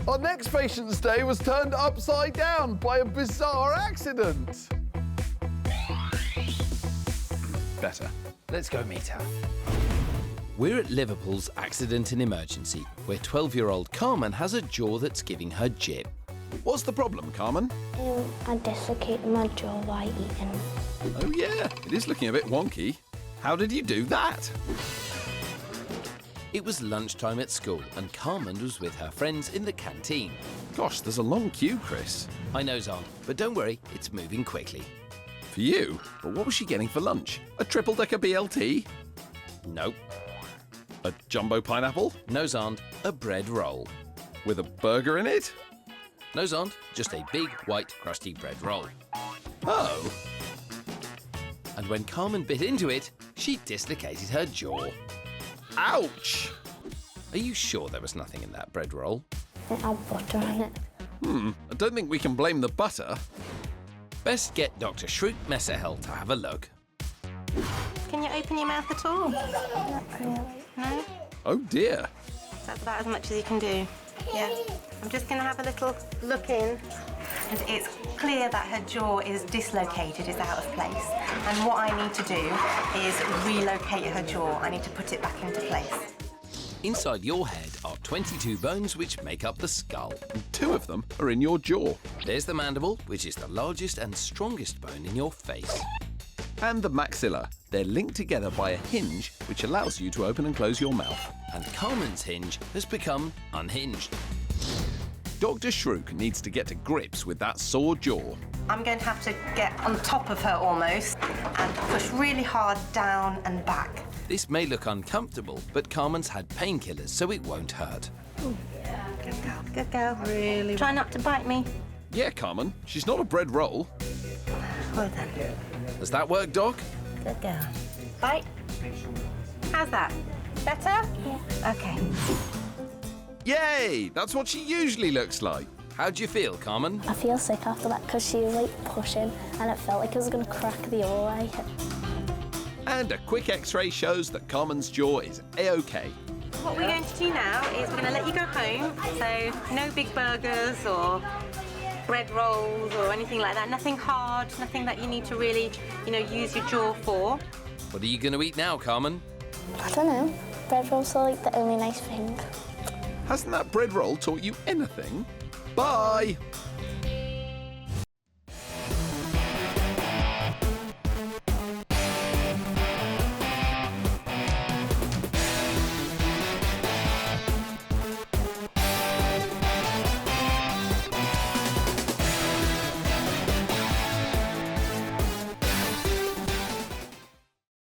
Our next patient's day was turned upside down by a bizarre accident. Better. Let's go meet her. We're at Liverpool's Accident and Emergency, where 12-year-old Carmen has a jaw that's giving her jip. What's the problem, Carmen? I dislocated my jaw while eating. Oh yeah, it is looking a bit wonky. How did you do that? It was lunchtime at school and Carmen was with her friends in the canteen. Gosh, there's a long queue, Chris. I know, Xand, but don't worry, it's moving quickly. For you? But what was she getting for lunch? A triple-decker BLT? Nope. A jumbo pineapple? No, Xand, a bread roll. With a burger in it? No, Xand, just a big, white, crusty bread roll. Oh. And when Carmen bit into it, she dislocated her jaw. Ouch! Are you sure there was nothing in that bread roll? It had butter on it. I don't think we can blame the butter. Best get Dr. Shroot Messerhell to have a look. Can you open your mouth at all? Not really. No? Oh dear. That's about as much as you can do. Yeah. I'm just going to have a little look in. And it's clear that her jaw is dislocated, is out of place. And what I need to do is relocate her jaw. I need to put it back into place. Inside your head are 22 bones which make up the skull. And 2 of them are in your jaw. There's the mandible, which is the largest and strongest bone in your face. And the maxilla. They're linked together by a hinge which allows you to open and close your mouth. And Carmen's hinge has become unhinged. Dr. Shroot needs to get to grips with that sore jaw. I'm going to have to get on top of her almost and push really hard down and back. This may look uncomfortable, but Carmen's had painkillers, so it won't hurt. Ooh. Good girl, good girl. Really? Try not to bite me. Yeah, Carmen, she's not a bread roll. Well done. Does that work, Doc? Good girl. Bite. How's that? Better? Yeah. Okay. Yay! That's what she usually looks like. How'd you feel, Carmen? I feel sick after that because she was like pushing and it felt like it was going to crack the other way. And a quick x-ray shows that Carmen's jaw is a-okay. What we're going to do now is we're going to let you go home. So no big burgers or bread rolls or anything like that. Nothing hard, nothing that you need to really, use your jaw for. What are you going to eat now, Carmen? I don't know. Bread rolls are like the only nice thing. Hasn't that bread roll taught you anything? Bye!